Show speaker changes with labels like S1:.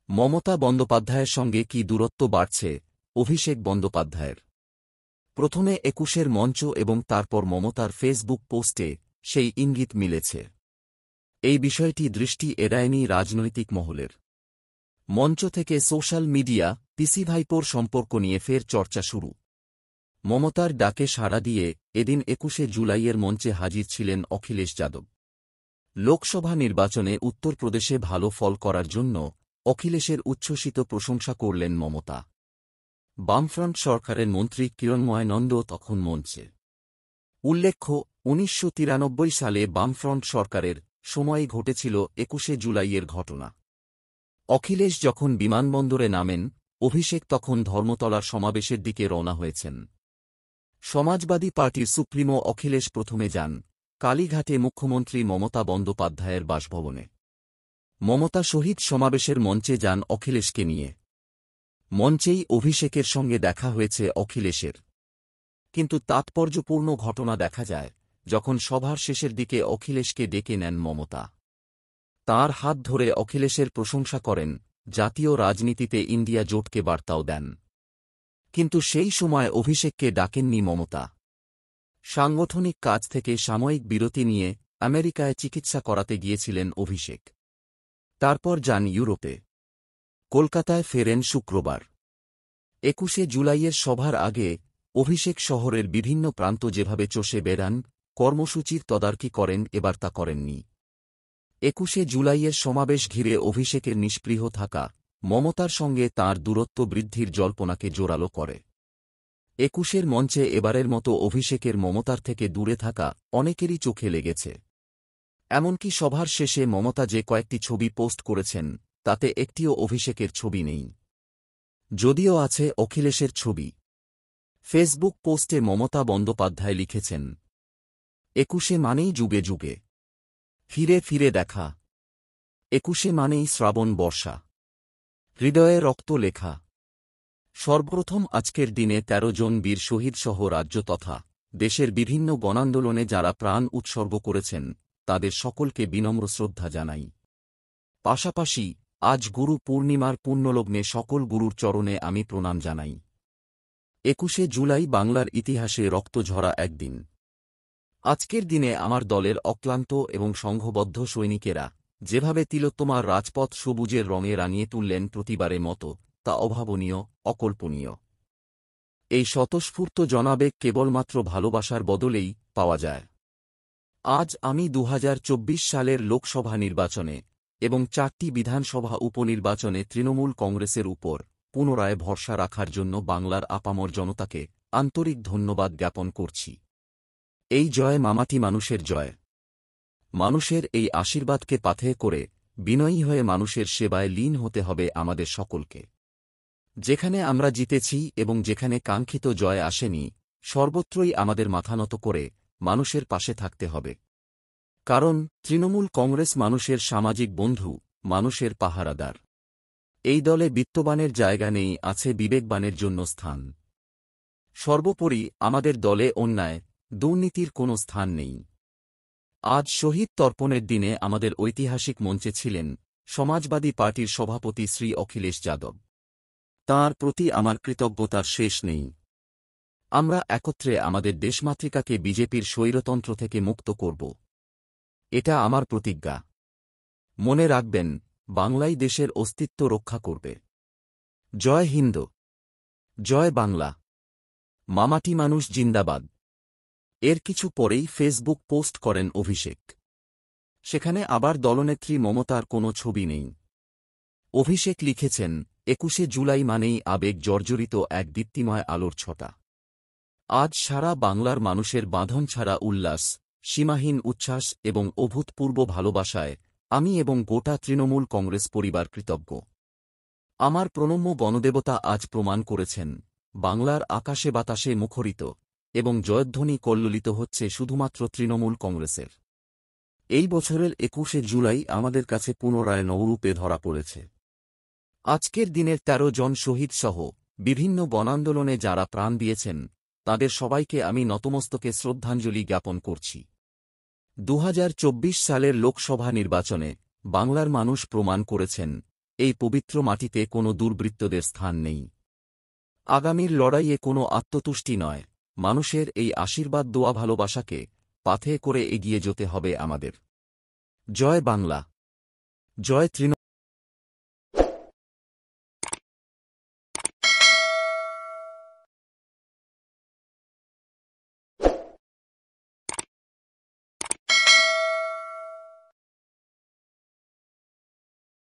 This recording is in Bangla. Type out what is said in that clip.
S1: মমতা বন্দ্যোপাধ্যায়ের সঙ্গে কি দূরত্ব বাড়ছে অভিষেক বন্দ্যোপাধ্যায়ের? প্রথমে ২১-এর মঞ্চ এবং তারপর মমতার ফেসবুক পোস্টে সেই ইঙ্গিত মিলেছে। এই বিষয়টি দৃষ্টি এড়ায়নি রাজনৈতিক মহলের। মঞ্চ থেকে সোশ্যাল মিডিয়া পিসি ভাইপোর সম্পর্ক নিয়ে ফের চর্চা শুরু। মমতার ডাকে সাড়া দিয়ে এদিন ২১শে জুলাইয়ের মঞ্চে হাজির ছিলেন অখিলেশ যাদব। লোকসভা নির্বাচনে উত্তরপ্রদেশে ভালো ফল করার জন্য অখিলেশের উচ্ছ্বসিত প্রশংসা করলেন মমতা। বামফ্রন্ট সরকারের মন্ত্রী কিরণময় নন্দ তখন মঞ্চে। উল্লেখ্য, ১৯৯৩ সালে বামফ্রন্ট সরকারের সময়ই ঘটেছিল ২১শে জুলাইয়ের ঘটনা। অখিলেশ যখন বিমানবন্দরে নামেন, অভিষেক তখন ধর্মতলার সমাবেশের দিকে রওনা হয়েছেন। সমাজবাদী পার্টির সুপ্রিমো অখিলেশ প্রথমে যান কালীঘাটে মুখ্যমন্ত্রী মমতা বন্দ্যোপাধ্যায়ের বাসভবনে। মমতা শহীদ সমাবেশের মঞ্চে যান অখিলেশকে নিয়ে। মঞ্চেই অভিষেকের সঙ্গে দেখা হয়েছে অখিলেশের। কিন্তু তাৎপর্যপূর্ণ ঘটনা দেখা যায় যখন সভার শেষের দিকে অখিলেশকে ডেকে নেন মমতা। তাঁর হাত ধরে অখিলেশের প্রশংসা করেন, জাতীয় রাজনীতিতে ইন্ডিয়া জোটকে বার্তাও দেন। কিন্তু সেই সময় অভিষেককে ডাকেননি মমতা। সাংগঠনিক কাজ থেকে সাময়িক বিরতি নিয়ে আমেরিকায় চিকিৎসা করাতে গিয়েছিলেন অভিষেক। তারপর যান ইউরোপে। কলকাতায় ফেরেন শুক্রবার। ২১শে জুলাইয়ের সভার আগে অভিষেক শহরের বিভিন্ন প্রান্ত যেভাবে চষে বেড়ান, কর্মসূচির তদারকি করেন, এবার তা করেননি। ২১শে জুলাইয়ের সমাবেশ ঘিরে অভিষেকের নিষ্পৃহ থাকা মমতার সঙ্গে তাঁর দূরত্ব বৃদ্ধির জল্পনাকে জোরালো করে। ২১-এর মঞ্চে এবারের মতো অভিষেকের মমতার থেকে দূরে থাকা অনেকেরই চোখে লেগেছে। এমনকি সভার শেষে মমতা যে কয়েকটি ছবি পোস্ট করেছেন তাতে একটিও অভিষেকের ছবি নেই, যদিও আছে অখিলেশের ছবি। ফেসবুক পোস্টে মমতা বন্দ্যোপাধ্যায় লিখেছেন, ২১শে মানেই যুগে যুগে ফিরে ফিরে দেখা, ২১শে মানেই শ্রাবণ বর্ষা, হৃদয়ে রক্ত লেখা। সর্বপ্রথম আজকের দিনে ১৩ জন বীর শহীদসহ রাজ্য তথা দেশের বিভিন্ন গণান্দোলনে যাঁরা প্রাণ উৎসর্গ করেছেন তাদের সকলকে বিনম্র শ্রদ্ধা জানাই। পাশাপাশি আজ গুরু পূর্ণিমার পুণ্যলগ্নে সকল গুরুর চরণে আমি প্রণাম জানাই। ২১শে জুলাই বাংলার ইতিহাসে রক্তঝরা একদিন। আজকের দিনে আমার দলের অক্লান্ত এবং সংঘবদ্ধ সৈনিকেরা যেভাবে তিলোত্তমার রাজপথ সবুজের রঙে রাঙিয়ে তুললেন প্রতিবারের মতো, তা অভাবনীয়, অকল্পনীয়। এই স্বতঃস্ফূর্ত জনাবেগ কেবলমাত্র ভালোবাসার বদলেই পাওয়া যায়। আজ আমি ২০২৪ সালের লোকসভা নির্বাচনে এবং ৪টি বিধানসভা উপনির্বাচনে তৃণমূল কংগ্রেসের উপর পুনরায় ভরসা রাখার জন্য বাংলার আপামর জনতাকে আন্তরিক ধন্যবাদ জ্ঞাপন করছি। এই জয় মামাটি মানুষের জয়। মানুষের এই আশীর্বাদকে পাথেয় করে বিনয়ী হয়ে মানুষের সেবায় লীন হতে হবে আমাদের সকলকে। যেখানে আমরা জিতেছি এবং যেখানে কাঙ্ক্ষিত জয় আসেনি, সর্বত্রই আমাদের মাথা নত করে মানুষের পাশে থাকতে হবে। কারণ তৃণমূল কংগ্রেস মানুষের সামাজিক বন্ধু, মানুষের পাহারাদার। এই দলে বিত্তবানের জায়গা নেই, আছে বিবেকবানের জন্য স্থান। সর্বোপরি আমাদের দলে অন্যায়, দুর্নীতির কোনো স্থান নেই। আজ শহীদ তর্পণের দিনে আমাদের ঐতিহাসিক মঞ্চে ছিলেন সমাজবাদী পার্টির সভাপতি শ্রী অখিলেশ যাদব। তাঁর প্রতি আমার কৃতজ্ঞতার শেষ নেই। আমরা একত্রে আমাদের দেশমাতৃকাকে বিজেপির স্বৈরতন্ত্র থেকে মুক্ত করব। এটা আমার প্রতিজ্ঞা। মনে রাখবেন, বাংলাই দেশের অস্তিত্ব রক্ষা করবে। জয় হিন্দ, জয় বাংলা, মামাটি মানুষ জিন্দাবাদ। এর কিছু পরেই ফেসবুক পোস্ট করেন অভিষেক। সেখানে আবার দলনেত্রী মমতার কোনো ছবি নেই। অভিষেক লিখেছেন, ২১শে জুলাই মানেই আবেগ জর্জরিত এক দীপ্তিময় আলোর ছটা। আজ সারা বাংলার মানুষের বাঁধন ছাড়া উল্লাস, সীমাহীন উচ্ছ্বাস এবং অভূতপূর্ব ভালোবাসায় আমি এবং গোটা তৃণমূল কংগ্রেস পরিবার কৃতজ্ঞ। আমার প্রণম্য বনদেবতা আজ প্রমাণ করেছেন, বাংলার আকাশে বাতাসে মুখরিত এবং জয়ধ্বনি কল্লোলিত হচ্ছে শুধুমাত্র তৃণমূল কংগ্রেসের। এই বছরের ২১শে জুলাই আমাদের কাছে পুনরায় নবরূপে ধরা পড়েছে। আজকের দিনের ১৩ জন শহীদসহ বিভিন্ন বনান্দোলনে যাঁরা প্রাণ দিয়েছেন তাঁদের সবাইকে আমি নতমস্তকে শ্রদ্ধাঞ্জলি জ্ঞাপন করছি। ২০২৪ সালের লোকসভা নির্বাচনে বাংলার মানুষ প্রমাণ করেছেন, এই পবিত্র মাটিতে কোনো দুর্বৃত্তদের স্থান নেই। আগামীর লড়াইয়ে কোনো আত্মতুষ্টি নয়, মানুষের এই আশীর্বাদ দোয়া ভালোবাসাকে পাথে করে এগিয়ে যেতে হবে আমাদের। জয় বাংলা, জয় তৃণমূল।